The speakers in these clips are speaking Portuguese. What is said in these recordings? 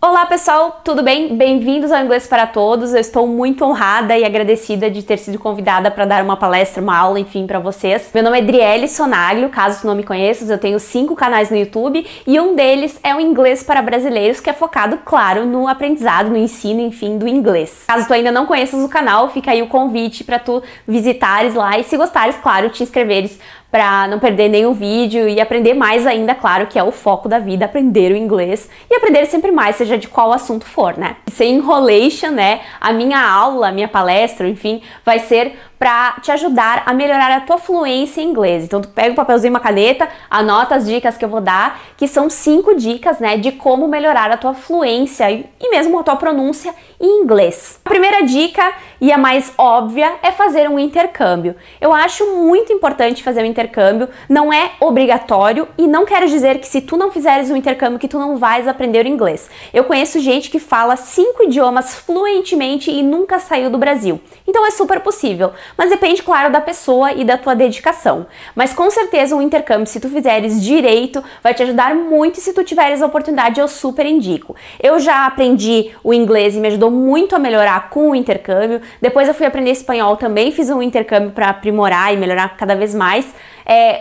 Olá pessoal, tudo bem? Bem-vindos ao Inglês para Todos. Eu estou muito honrada e agradecida de ter sido convidada para dar uma palestra, uma aula, enfim, para vocês. Meu nome é Adriele Sonaglio, caso tu não me conheças, eu tenho 5 canais no YouTube e um deles é o Inglês para Brasileiros, que é focado, claro, no aprendizado, no ensino, enfim, do inglês. Caso tu ainda não conheças o canal, fica aí o convite para tu visitares lá e, se gostares, claro, te inscreveres para não perder nenhum vídeo e aprender mais ainda, claro, que é o foco da vida, aprender o inglês e aprender sempre mais, seja de qual assunto for, né? Sem enrolation, né? A minha aula, a minha palestra, enfim, vai ser para te ajudar a melhorar a tua fluência em inglês. Então tu pega um papelzinho e uma caneta, anota as dicas que eu vou dar, que são 5 dicas, né, de como melhorar a tua fluência e mesmo a tua pronúncia em inglês. A primeira dica, e a mais óbvia, é fazer um intercâmbio. Eu acho muito importante fazer um intercâmbio, não é obrigatório e não quero dizer que se tu não fizeres um intercâmbio que tu não vais aprender o inglês. Eu conheço gente que fala 5 idiomas fluentemente e nunca saiu do Brasil. Então é super possível. Mas depende, claro, da pessoa e da tua dedicação. Mas com certeza um intercâmbio, se tu fizeres direito, vai te ajudar muito e se tu tiveres a oportunidade, eu super indico. Eu já aprendi o inglês e me ajudou muito a melhorar com o intercâmbio. Depois eu fui aprender espanhol também, fiz um intercâmbio para aprimorar e melhorar cada vez mais.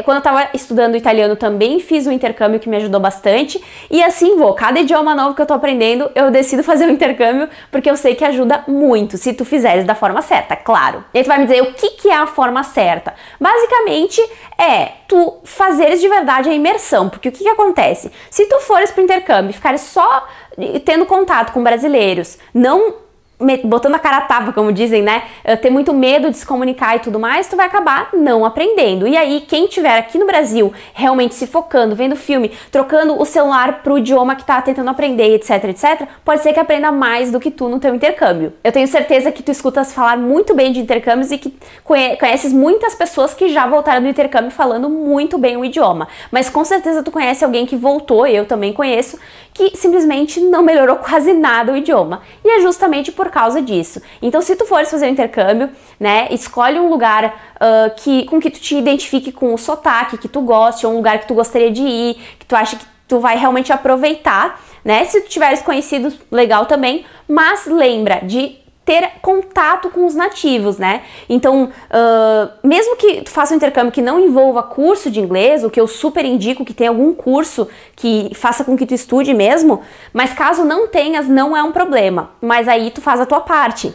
Quando eu estava estudando italiano também fiz um intercâmbio que me ajudou bastante e assim vou. Cada idioma novo que eu tô aprendendo, eu decido fazer um intercâmbio porque eu sei que ajuda muito, se tu fizeres da forma certa, claro. E aí tu vai me dizer o que é a forma certa? Basicamente é tu fazeres de verdade a imersão, porque o que acontece? Se tu fores pro intercâmbio e ficares só tendo contato com brasileiros, não botando a cara a tapa, como dizem, né? Ter muito medo de se comunicar e tudo mais, tu vai acabar não aprendendo. E aí, quem estiver aqui no Brasil realmente se focando, vendo filme, trocando o celular pro idioma que tá tentando aprender, etc, etc, pode ser que aprenda mais do que tu no teu intercâmbio. Eu tenho certeza que tu escutas falar muito bem de intercâmbios e que conheces muitas pessoas que já voltaram do intercâmbio falando muito bem o idioma. Mas com certeza tu conhece alguém que voltou, eu também conheço, que simplesmente não melhorou quase nada o idioma. E é justamente por causa disso. Então, se tu fores fazer um intercâmbio, né, escolhe um lugar com que tu te identifique com o sotaque, que tu goste, ou um lugar que tu gostaria de ir, que tu acha que tu vai realmente aproveitar, né? Se tu tiveres conhecidos, legal também, mas lembra de ter contato com os nativos, né? Então, mesmo que tu faça um intercâmbio que não envolva curso de inglês, o que eu super indico que tenha algum curso que faça com que tu estude mesmo, mas caso não tenhas, não é um problema. Mas aí tu faz a tua parte.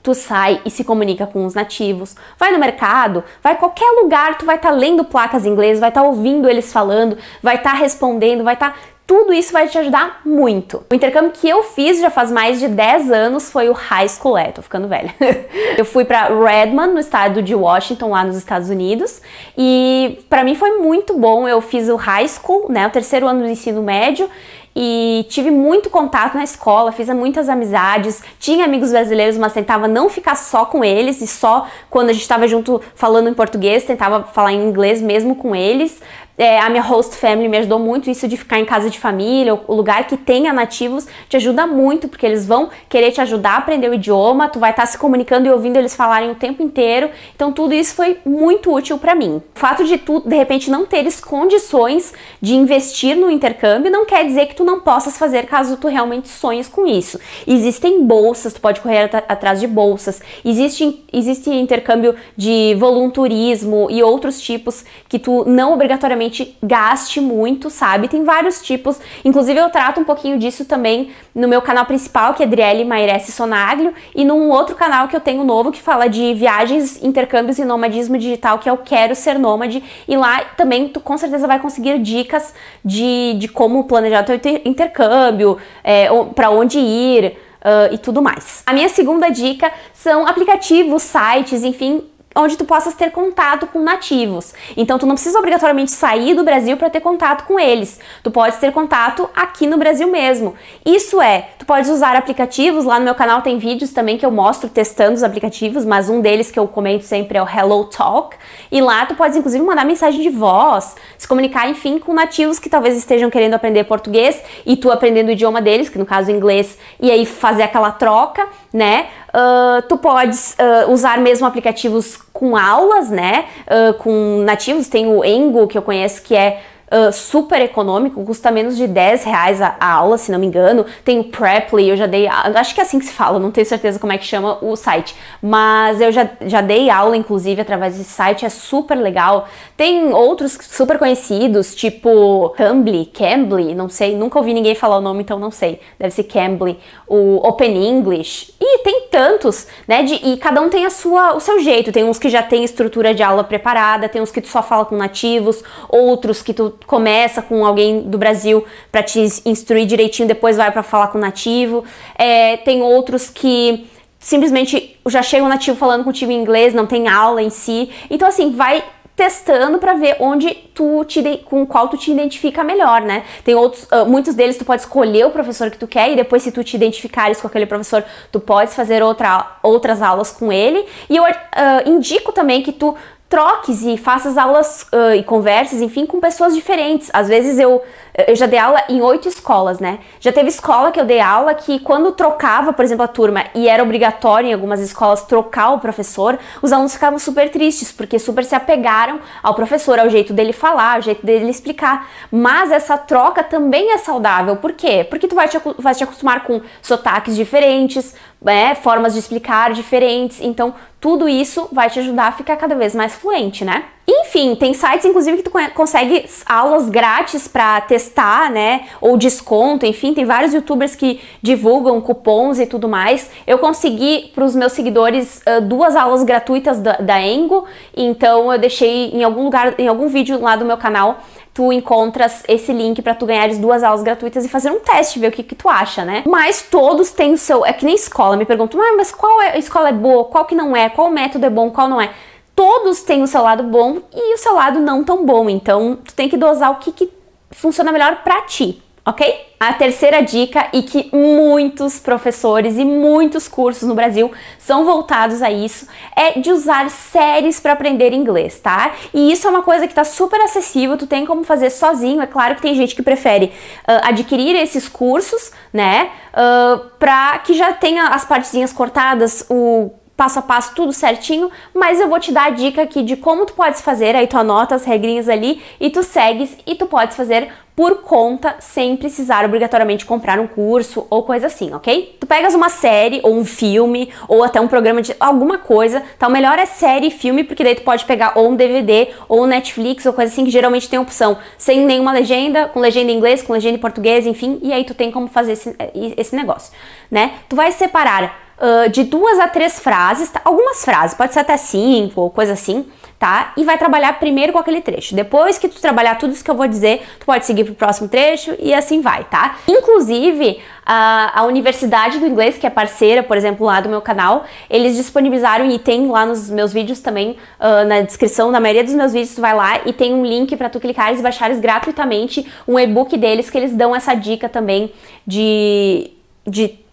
Tu sai e se comunica com os nativos, vai no mercado, vai em qualquer lugar, tu vai estar lendo placas em inglês, vai estar ouvindo eles falando, vai estar respondendo, vai estar... Tudo isso vai te ajudar muito. O intercâmbio que eu fiz já faz mais de 10 anos foi o High School, tô ficando velha. Eu fui pra Redmond, no estado de Washington, lá nos Estados Unidos, e pra mim foi muito bom. Eu fiz o High School, né, o 3º ano do ensino médio, e tive muito contato na escola, fiz muitas amizades, tinha amigos brasileiros, mas tentava não ficar só com eles e só quando a gente estava junto falando em português, tentava falar em inglês mesmo com eles. A minha host family me ajudou muito, isso de ficar em casa de família, o lugar que tenha nativos te ajuda muito, porque eles vão querer te ajudar a aprender o idioma, tu vai estar se comunicando e ouvindo eles falarem o tempo inteiro, então tudo isso foi muito útil pra mim. O fato de tu, de repente, não teres condições de investir no intercâmbio não quer dizer que tu não possas fazer caso tu realmente sonhes com isso. Existem bolsas, tu pode correr atrás de bolsas, existe intercâmbio de volunturismo e outros tipos que tu não obrigatoriamente gaste muito, sabe? Tem vários tipos, inclusive eu trato um pouquinho disso também no meu canal principal, que é Adriele Mairesse Sonaglio, e num outro canal que eu tenho novo que fala de viagens, intercâmbios e nomadismo digital, que é o Quero Ser Nômade, e lá também tu com certeza vai conseguir dicas de como planejar teu intercâmbio, para onde ir e tudo mais. A minha segunda dica são aplicativos, sites, enfim, onde tu possas ter contato com nativos. Então tu não precisa obrigatoriamente sair do Brasil para ter contato com eles. Tu pode ter contato aqui no Brasil mesmo. Isso tu pode usar aplicativos, lá no meu canal tem vídeos também que eu mostro testando os aplicativos, mas um deles que eu comento sempre é o Hello Talk, e lá tu pode inclusive mandar mensagem de voz, se comunicar, enfim, com nativos que talvez estejam querendo aprender português e tu aprendendo o idioma deles, que no caso é inglês, e aí fazer aquela troca, né? Tu podes usar mesmo aplicativos com aulas, né? Com nativos, tem o Engo, que eu conheço, que é super econômico, custa menos de R$10 a aula, se não me engano. Tem o Preply, eu já dei, acho que é assim que se fala, não tenho certeza como é que chama o site, mas eu já dei aula, inclusive, através desse site, é super legal. Tem outros super conhecidos, tipo Cambly, não sei, nunca ouvi ninguém falar o nome, então não sei, deve ser Cambly, o Open English, e tem tantos, né, e cada um tem o seu jeito. Tem uns que já tem estrutura de aula preparada, tem uns que tu só fala com nativos, outros que tu começa com alguém do Brasil para te instruir direitinho, depois vai para falar com nativo. Tem outros que simplesmente já chega um nativo falando contigo em inglês, não tem aula em si. Então assim, vai testando para ver com qual tu te identifica melhor, né? Tem outros, muitos deles tu pode escolher o professor que tu quer e depois, se tu te identificares com aquele professor, tu podes fazer outras aulas com ele. E eu indico também que tu troques e faças aulas e conversas, enfim, com pessoas diferentes. Às vezes eu já dei aula em 8 escolas, né? Já teve escola que eu dei aula que quando trocava, por exemplo, a turma, e era obrigatório em algumas escolas trocar o professor, os alunos ficavam super tristes, porque super se apegaram ao professor, ao jeito dele falar, ao jeito dele explicar. Mas essa troca também é saudável. Por quê? Porque tu vai te acostumar com sotaques diferentes, formas de explicar diferentes, então tudo isso vai te ajudar a ficar cada vez mais fluente, né? Enfim, tem sites, inclusive, que tu consegue aulas grátis para testar, né? Ou desconto, enfim, tem vários youtubers que divulgam cupons e tudo mais. Eu consegui para os meus seguidores 2 aulas gratuitas da Engo, então eu deixei em algum lugar, em algum vídeo lá do meu canal, tu encontras esse link para tu ganhares 2 aulas gratuitas e fazer um teste, ver o que tu acha, né? Mas todos têm o seu... É que nem escola, me perguntam, mas qual escola é boa, qual que não é, qual método é bom, qual não é? Todos têm o seu lado bom e o seu lado não tão bom, então tu tem que dosar o que funciona melhor pra ti, ok? A terceira dica, e que muitos professores e muitos cursos no Brasil são voltados a isso, é de usar séries para aprender inglês, tá? E isso é uma coisa que tá super acessível, tu tem como fazer sozinho. É claro que tem gente que prefere adquirir esses cursos, né, pra que já tenha as partezinhas cortadas, o passo a passo, tudo certinho, mas eu vou te dar a dica aqui de como tu podes fazer. Aí tu anota as regrinhas ali e tu segues, e tu podes fazer por conta, sem precisar obrigatoriamente comprar um curso ou coisa assim, ok? Tu pegas uma série, ou um filme, ou até um programa de alguma coisa, tá? O melhor é série e filme, porque daí tu pode pegar ou um DVD, ou um Netflix, ou coisa assim, que geralmente tem opção sem nenhuma legenda, com legenda em inglês, com legenda em português, enfim, e aí tu tem como fazer esse negócio, né? Tu vai separar de 2 a 3 frases, tá? Algumas frases, pode ser até 5 ou coisa assim, tá? E vai trabalhar primeiro com aquele trecho. Depois que tu trabalhar tudo isso que eu vou dizer, tu pode seguir pro próximo trecho e assim vai, tá? Inclusive, a Universidade do Inglês, que é parceira, por exemplo, lá do meu canal, eles disponibilizaram, e tem lá nos meus vídeos também, na descrição da maioria dos meus vídeos, tu vai lá e tem um link para tu clicares e baixares gratuitamente um e-book deles, que eles dão essa dica também de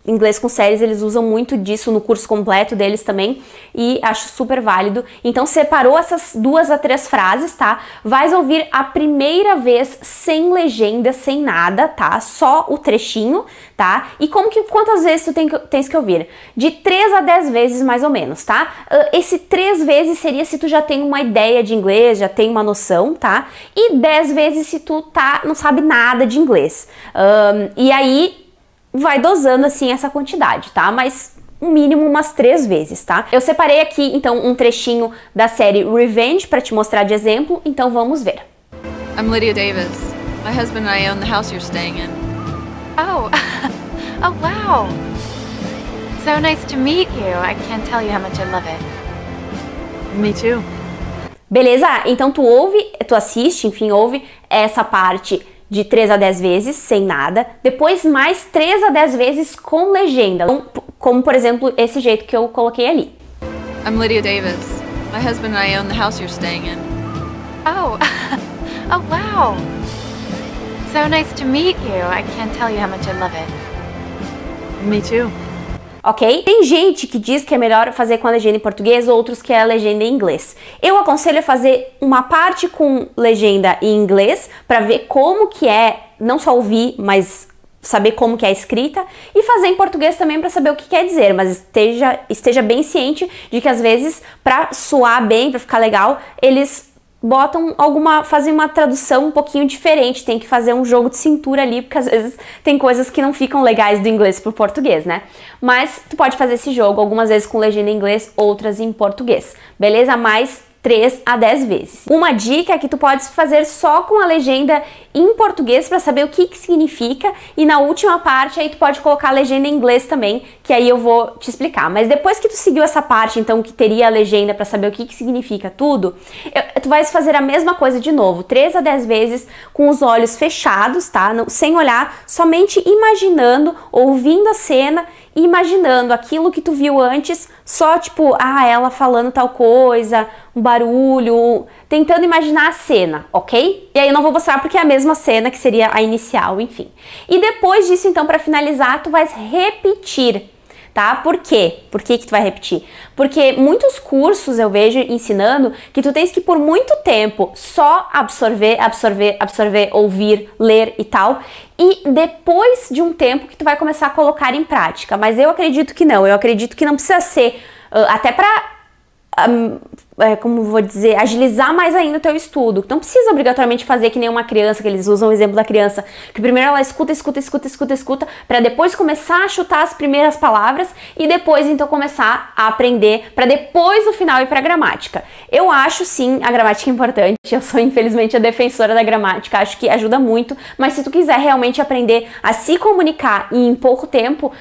inglês com séries. Eles usam muito disso no curso completo deles também, e acho super válido. Então separou essas 2 a 3 frases, tá? Vais ouvir a primeira vez sem legenda, sem nada, tá? Só o trechinho, tá? E quantas vezes tu tens que ouvir? De 3 a 10 vezes mais ou menos, tá? Esse 3 vezes seria se tu já tem uma ideia de inglês, já tem uma noção, tá? E 10 vezes se tu não sabe nada de inglês. E aí vai dosando assim essa quantidade, tá? Mas no mínimo umas 3 vezes, tá? Eu separei aqui então um trechinho da série Revenge para te mostrar de exemplo, então vamos ver. I'm Lydia Davis. My husband and I own the house you're staying in. Oh, oh wow. So nice to meet you. I can't tell you how much I love it. Me too. Beleza? Então tu assiste, enfim, ouve essa parte de 3 a 10 vezes, sem nada. Depois mais 3 a 10 vezes com legenda. Como, por exemplo, esse jeito que eu coloquei ali. I'm Lydia Davis. My husband and I own the house you're staying in. Oh, oh wow. So nice to meet you. I can't tell you how much I love it. Me too. Ok? Tem gente que diz que é melhor fazer com a legenda em português, outros que é a legenda em inglês. Eu aconselho a fazer uma parte com legenda em inglês para ver como que é, não só ouvir, mas saber como que é a escrita, e fazer em português também para saber o que quer dizer, mas esteja bem ciente de que às vezes, para soar bem, para ficar legal, eles botam fazem uma tradução um pouquinho diferente, tem que fazer um jogo de cintura ali, porque às vezes tem coisas que não ficam legais do inglês pro português, né? Mas tu pode fazer esse jogo algumas vezes com legenda em inglês, outras em português, beleza? Mais 3 a 10 vezes. Uma dica é que tu pode fazer só com a legenda em português para saber o que significa, e na última parte aí tu pode colocar a legenda em inglês também, que aí eu vou te explicar. Mas depois que tu seguiu essa parte, então, que teria a legenda para saber o que significa tudo, tu vais fazer a mesma coisa de novo, 3 a 10 vezes com os olhos fechados, tá? Não, sem olhar, somente imaginando, ouvindo a cena e imaginando aquilo que tu viu antes, só tipo, ela falando tal coisa, um barulho, tentando imaginar a cena, ok? E aí eu não vou mostrar porque é a mesma cena, que seria a inicial, enfim. E depois disso, então, para finalizar, tu vais repetir, tá? Por quê? Por que tu vai repetir? Porque muitos cursos eu vejo ensinando que tu tens que por muito tempo só absorver, ouvir, ler e tal, e depois de um tempo que tu vai começar a colocar em prática. Mas eu acredito que não, não precisa ser, até pra como vou dizer, agilizar mais ainda o teu estudo. Não precisa obrigatoriamente fazer que nem uma criança, que eles usam o exemplo da criança, que primeiro ela escuta, para depois começar a chutar as primeiras palavras e depois então começar a aprender, para depois no final ir para a gramática. Eu acho sim a gramática importante, eu sou infelizmente a defensora da gramática, acho que ajuda muito, mas se tu quiser realmente aprender a se comunicar em pouco tempo,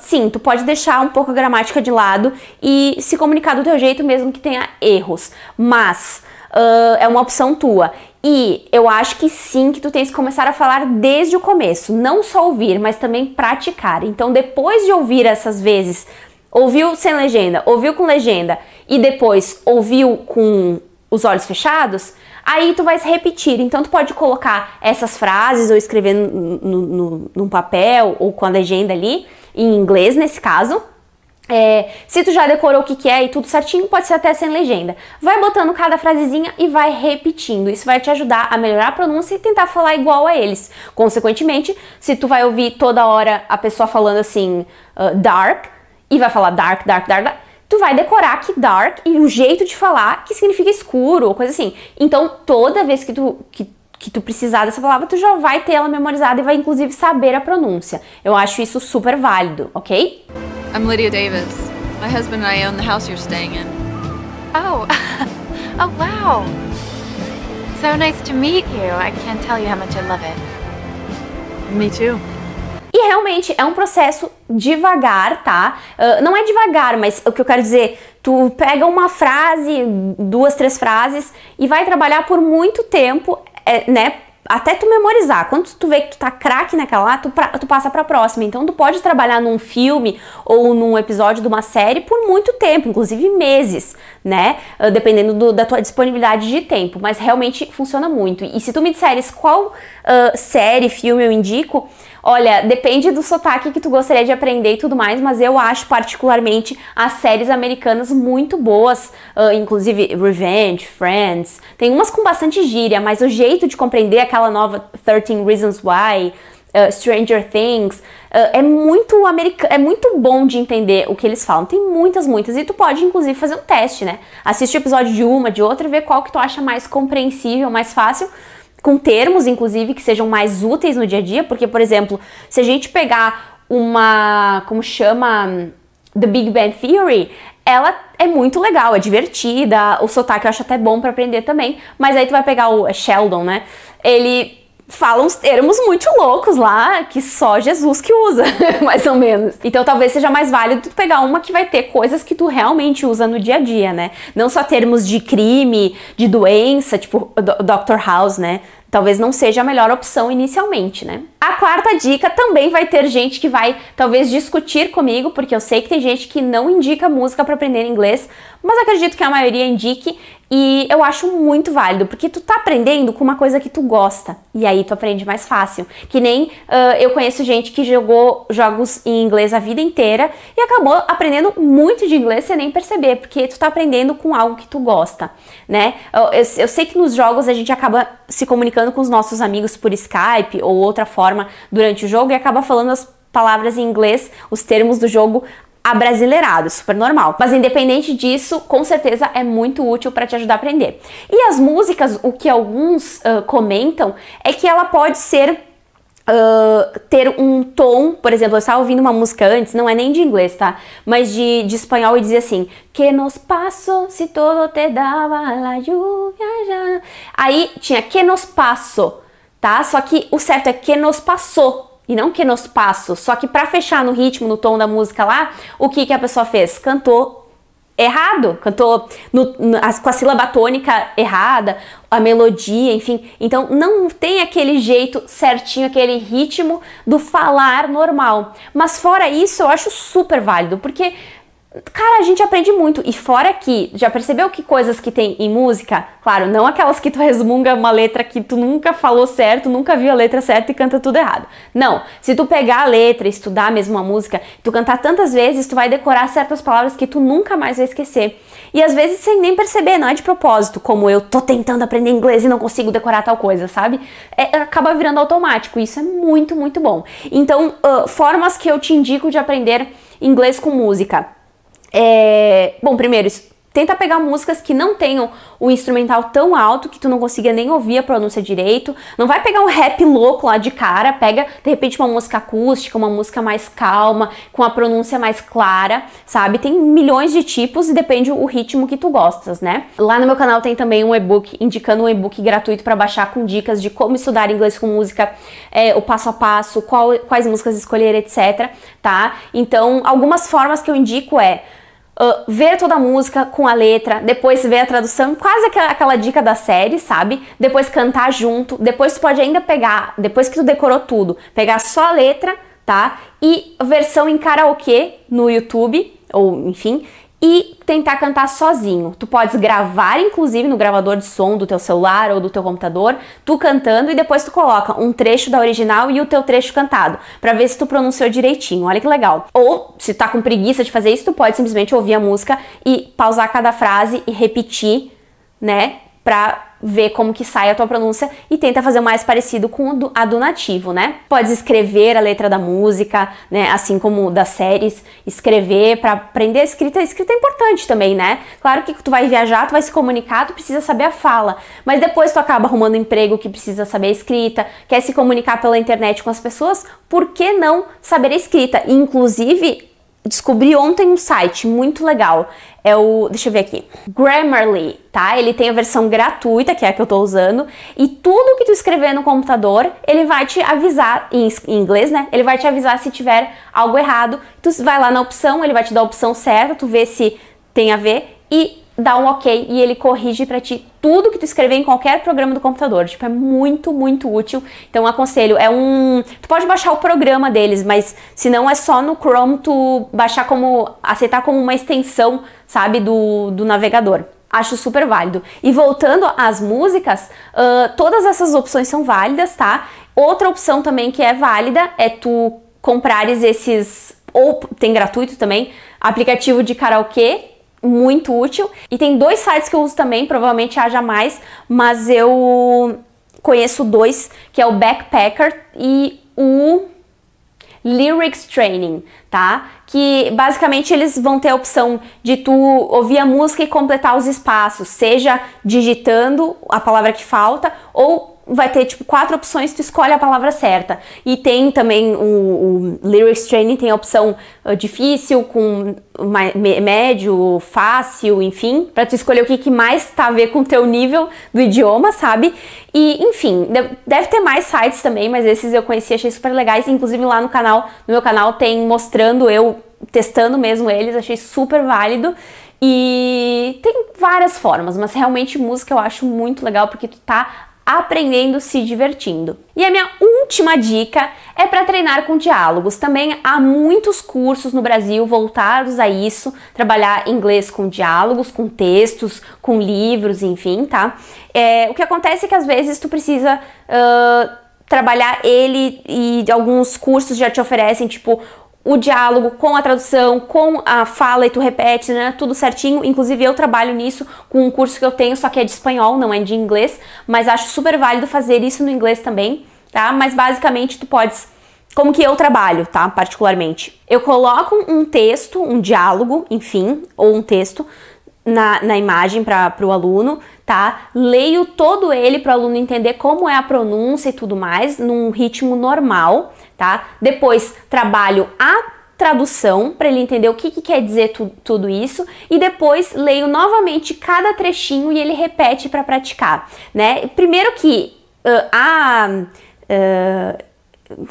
sim, tu pode deixar um pouco a gramática de lado e se comunicar do teu jeito mesmo que tenha erros, mas é uma opção tua. E eu acho que sim, que tu tens que começar a falar desde o começo, não só ouvir, mas também praticar. Então depois de ouvir essas vezes, ouviu sem legenda, ouviu com legenda e depois ouviu com os olhos fechados, aí tu vais repetir. Então tu pode colocar essas frases ou escrever num papel ou com a legenda ali, em inglês nesse caso. Se tu já decorou o que é e tudo certinho, pode ser até sem legenda. Vai botando cada frasezinha e vai repetindo. Isso vai te ajudar a melhorar a pronúncia e tentar falar igual a eles. Consequentemente, se tu vai ouvir toda hora a pessoa falando assim, dark, e vai falar dark, tu vai decorar que dark e o jeito de falar que significa escuro ou coisa assim. Então, toda vez que tu precisar dessa palavra, tu já vai ter ela memorizada e vai inclusive saber a pronúncia. Eu acho isso super válido, ok? I'm Lydia Davis. My husband and I own the house you're staying in. Oh, oh wow. So nice to meet you. I can't tell you how much I love it. Me too. E realmente é um processo devagar, tá? Não é devagar, mas o que eu quero dizer, tu pega uma frase, 2, 3 frases e vai trabalhar por muito tempo, né? Até tu memorizar. Quando tu vê que tu tá craque naquela lá, tu passa pra próxima. Então tu pode trabalhar num filme ou num episódio de uma série por muito tempo, inclusive meses, né? Dependendo da tua disponibilidade de tempo. Mas realmente funciona muito. E se tu me disseres qual série, filme eu indico, olha, depende do sotaque que tu gostaria de aprender e tudo mais, mas eu acho particularmente as séries americanas muito boas, inclusive Revenge, Friends, tem umas com bastante gíria, mas o jeito de compreender aquela nova 13 Reasons Why, Stranger Things, é muito bom de entender o que eles falam. Tem muitas, e tu pode inclusive fazer um teste, né? Assiste o episódio de uma, de outra e ver qual que tu acha mais compreensível, mais fácil, com termos, inclusive, que sejam mais úteis no dia a dia, porque, por exemplo, se a gente pegar como chama, The Big Bang Theory, ela é muito legal, é divertida, o sotaque eu acho até bom pra aprender também, mas aí tu vai pegar o Sheldon, né, ele fala uns termos muito loucos lá, que só Jesus que usa, mais ou menos. Então talvez seja mais válido tu pegar uma que vai ter coisas que tu realmente usa no dia a dia, né? Não só termos de crime, de doença, tipo Dr. House, né? Talvez não seja a melhor opção inicialmente, né? A quarta dica também vai ter gente que vai talvez discutir comigo, porque eu sei que tem gente que não indica música para aprender inglês, mas acredito que a maioria indique e eu acho muito válido, porque tu tá aprendendo com uma coisa que tu gosta e aí tu aprende mais fácil. Que nem eu conheço gente que jogou jogos em inglês a vida inteira e acabou aprendendo muito de inglês sem nem perceber, porque tu tá aprendendo com algo que tu gosta, né? Eu sei que nos jogos a gente acaba se comunicando com os nossos amigos por Skype ou outra forma durante o jogo e acaba falando as palavras em inglês, os termos do jogo abrasileirado, super normal. Mas independente disso, com certeza é muito útil para te ajudar a aprender. E as músicas, o que alguns comentam é que ela pode ser ter um tom, por exemplo, eu estava ouvindo uma música antes, não é nem de inglês, tá? Mas de espanhol, e dizia assim: que nos passo si todo te dava la lluvia ya. Aí tinha que nos passo, tá? Só que o certo é que nos passou e não que nos passo. Só que pra fechar no ritmo, no tom da música lá, o que a pessoa fez? Cantou errado, cantou com a sílaba tônica errada, a melodia, enfim. Então não tem aquele jeito certinho, aquele ritmo do falar normal. Mas fora isso, eu acho super válido, porque, cara, a gente aprende muito. E fora que, já percebeu que coisas que tem em música, claro, não aquelas que tu resmunga uma letra que tu nunca falou certo, nunca viu a letra certa e canta tudo errado. Não, se tu pegar a letra, estudar mesmo a música, tu cantar tantas vezes, tu vai decorar certas palavras que tu nunca mais vai esquecer. E às vezes sem nem perceber, não é de propósito, como eu tô tentando aprender inglês e não consigo decorar tal coisa, sabe? Acaba virando automático, isso é muito, muito bom. Então, formas que eu te indico de aprender inglês com música. Bom, primeiro, tenta pegar músicas que não tenham o instrumental tão alto que tu não consiga nem ouvir a pronúncia direito. Não vai pegar um rap louco lá de cara, pega de repente uma música acústica, uma música mais calma, com a pronúncia mais clara, sabe? Tem milhões de tipos e depende o ritmo que tu gostas, né? Lá no meu canal tem também um e-book, indicando um e-book gratuito para baixar com dicas de como estudar inglês com música, o passo a passo, quais músicas escolher, etc, tá? Então, algumas formas que eu indico ver toda a música com a letra, depois ver a tradução, quase aquela dica da série, sabe? Depois cantar junto, depois tu pode ainda pegar, depois que tu decorou tudo, pegar só a letra, tá? E versão em karaokê no YouTube, ou enfim, e tentar cantar sozinho. Tu podes gravar, inclusive, no gravador de som do teu celular ou do teu computador, tu cantando, e depois tu coloca um trecho da original e o teu trecho cantado, pra ver se tu pronunciou direitinho. Olha que legal. Ou, se tu tá com preguiça de fazer isso, tu pode simplesmente ouvir a música e pausar cada frase e repetir, né? Pra ver como que sai a tua pronúncia e tenta fazer o mais parecido com a do nativo, né? Pode escrever a letra da música, né? Assim como das séries, escrever para aprender a escrita. A escrita é importante também, né? Claro que tu vai viajar, tu vai se comunicar, tu precisa saber a fala, mas depois tu acaba arrumando um emprego que precisa saber a escrita, quer se comunicar pela internet com as pessoas, por que não saber a escrita? E, inclusive, descobri ontem um site muito legal, deixa eu ver aqui, Grammarly, tá? Ele tem a versão gratuita, que é a que eu tô usando, e tudo que tu escrever no computador, ele vai te avisar, em inglês, né? Ele vai te avisar se tiver algo errado, tu vai lá na opção, ele vai te dar a opção certa, tu vê se tem a ver, e dá um ok, e ele corrige pra ti tudo que tu escrever em qualquer programa do computador. Tipo, é muito, muito útil. Então, aconselho, tu pode baixar o programa deles, mas se não é só no Chrome, tu baixar aceitar como uma extensão, sabe, do navegador. Acho super válido. E voltando às músicas, todas essas opções são válidas, tá? Outra opção também que é válida é tu comprares ou tem gratuito também, aplicativo de karaokê, muito útil. E tem 2 sites que eu uso também, provavelmente haja mais, mas eu conheço 2, que é o Backpacker e o Lyrics Training, tá? Que basicamente eles vão ter a opção de tu ouvir a música e completar os espaços, seja digitando a palavra que falta, ou vai ter tipo 4 opções, tu escolhe a palavra certa. E tem também o Lyrics Training, tem a opção difícil, com médio, fácil, enfim, pra tu escolher o que mais tá a ver com o teu nível do idioma, sabe? E, enfim, deve ter mais sites também, mas esses eu conheci, achei super legais. Inclusive lá no meu canal tem mostrando eu testando mesmo eles, achei super válido. E tem várias formas, mas realmente música eu acho muito legal, porque tu tá aprendendo, se divertindo. E a minha última dica é para treinar com diálogos. Também há muitos cursos no Brasil voltados a isso, trabalhar inglês com diálogos, com textos, com livros, enfim, tá? O que acontece é que às vezes tu precisa trabalhar ele, e alguns cursos já te oferecem, tipo, o diálogo com a tradução, com a fala, e tu repete, né, tudo certinho. Inclusive eu trabalho nisso com um curso que eu tenho, só que é de espanhol, não é de inglês, mas acho super válido fazer isso no inglês também, tá? Mas basicamente tu podes como que eu trabalho, tá? Particularmente. Eu coloco um texto, um diálogo, enfim, ou um texto na imagem para o aluno, tá? Leio todo ele para o aluno entender como é a pronúncia e tudo mais, num ritmo normal, tá? Depois trabalho a tradução para ele entender o que quer dizer tudo isso, e depois leio novamente cada trechinho e ele repete para praticar, né? Primeiro que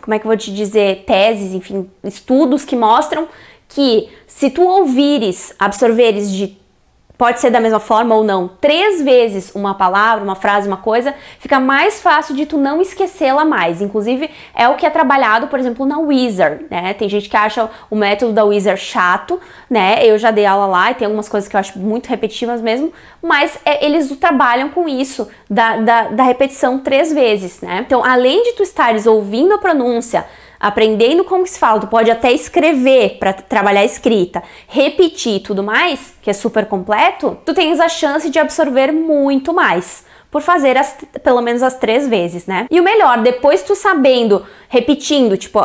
como é que eu vou te dizer, teses, enfim, estudos que mostram que se tu ouvires, absorveres pode ser da mesma forma ou não, 3 vezes uma palavra, uma frase, uma coisa, fica mais fácil de tu não esquecê-la mais. Inclusive, é o que é trabalhado, por exemplo, na Wizard, né? Tem gente que acha o método da Wizard chato, né? Eu já dei aula lá e tem algumas coisas que eu acho muito repetitivas mesmo, mas eles trabalham com isso, da repetição 3 vezes, né? Então, além de tu estares ouvindo a pronúncia, aprendendo como se fala, tu pode até escrever para trabalhar a escrita, repetir e tudo mais, que é super completo, tu tens a chance de absorver muito mais, por fazer pelo menos as 3 vezes, né? E o melhor, depois tu sabendo, repetindo, tipo,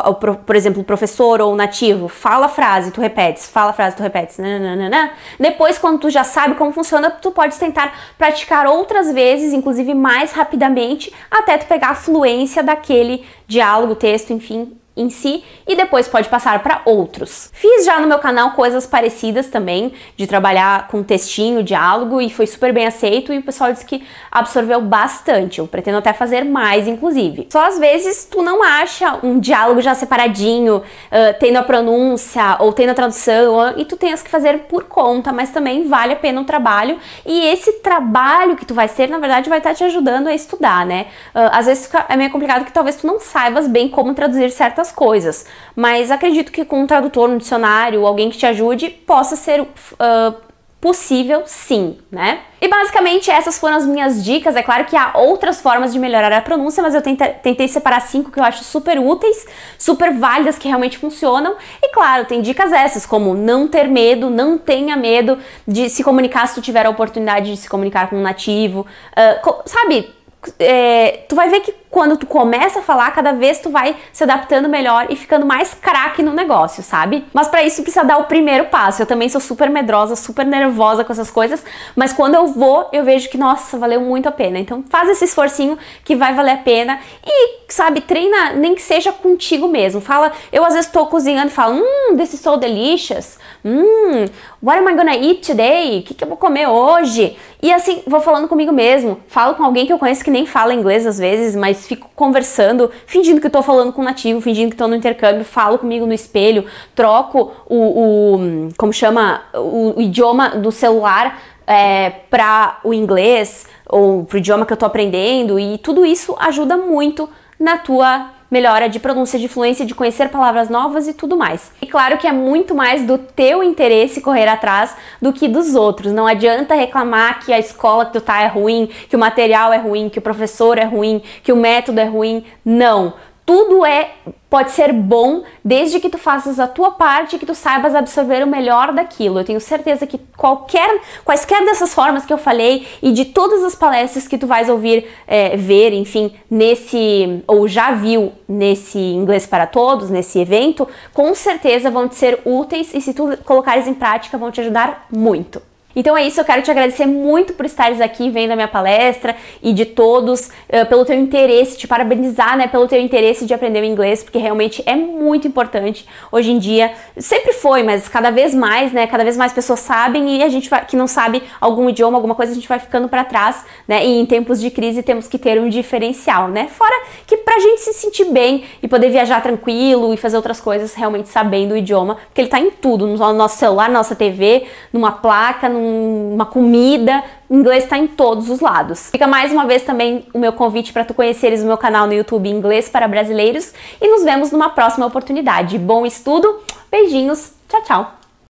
por exemplo, o professor ou o nativo, fala a frase, tu repetes, fala a frase, tu repetes, nananana. Depois, quando tu já sabe como funciona, tu pode tentar praticar outras vezes, inclusive mais rapidamente, até tu pegar a fluência daquele diálogo, texto, enfim, em si, e depois pode passar para outros. Fiz já no meu canal coisas parecidas também, de trabalhar com textinho, diálogo, e foi super bem aceito, e o pessoal disse que absorveu bastante. Eu pretendo até fazer mais, inclusive. Só às vezes tu não acha um diálogo já separadinho, tendo a pronúncia ou tendo a tradução, e tu tens que fazer por conta, mas também vale a pena o trabalho, e esse trabalho que tu vai ter, na verdade, vai estar te ajudando a estudar, né? Às vezes é meio complicado que talvez tu não saibas bem como traduzir certas coisas, mas acredito que com um tradutor, um dicionário, alguém que te ajude, possa ser possível sim, né? E basicamente essas foram as minhas dicas. É claro que há outras formas de melhorar a pronúncia, mas eu tentei separar 5 que eu acho super úteis, super válidas, que realmente funcionam. E claro, tem dicas essas, como não ter medo, não tenha medo de se comunicar se tu tiver a oportunidade de se comunicar com um nativo, sabe? Tu vai ver que quando tu começa a falar, cada vez tu vai se adaptando melhor e ficando mais craque no negócio, sabe? Mas pra isso precisa dar o primeiro passo. Eu também sou super medrosa, super nervosa com essas coisas, mas quando eu vou, eu vejo que, nossa, valeu muito a pena. Então faz esse esforcinho que vai valer a pena e, sabe, treina nem que seja contigo mesmo. Fala, eu às vezes tô cozinhando e falo, this is so delicious. What am I gonna eat today? O que eu vou comer hoje? E assim, vou falando comigo mesmo. Falo com alguém que eu conheço que nem fala inglês às vezes, mas fico conversando, fingindo que eu tô falando com um nativo, fingindo que tô no intercâmbio, falo comigo no espelho, troco como chama, o idioma do celular para o inglês, ou pro idioma que eu tô aprendendo, e tudo isso ajuda muito na tua melhora de pronúncia, de fluência, de conhecer palavras novas e tudo mais. E claro que é muito mais do teu interesse correr atrás do que dos outros. Não adianta reclamar que a escola que tu tá é ruim, que o material é ruim, que o professor é ruim, que o método é ruim. Não. Tudo pode ser bom desde que tu faças a tua parte e que tu saibas absorver o melhor daquilo. Eu tenho certeza que quaisquer dessas formas que eu falei e de todas as palestras que tu vais ouvir, ver, enfim, ou já viu nesse Inglês para Todos, nesse evento, com certeza vão te ser úteis e se tu colocares em prática vão te ajudar muito. Então é isso, eu quero te agradecer muito por estares aqui vendo a minha palestra e de todos, pelo teu interesse, te parabenizar, né, pelo teu interesse de aprender o inglês, porque realmente é muito importante hoje em dia. Sempre foi, mas cada vez mais, né, cada vez mais pessoas sabem e a gente que não sabe algum idioma, alguma coisa, a gente vai ficando para trás, né, e em tempos de crise temos que ter um diferencial, né, fora que pra gente se sentir bem e poder viajar tranquilo e fazer outras coisas realmente sabendo o idioma, porque ele tá em tudo, no nosso celular, na nossa TV, numa placa, uma comida, o inglês está em todos os lados. Fica mais uma vez também o meu convite para tu conheceres o meu canal no YouTube Inglês para Brasileiros e nos vemos numa próxima oportunidade. Bom estudo, beijinhos, tchau, tchau!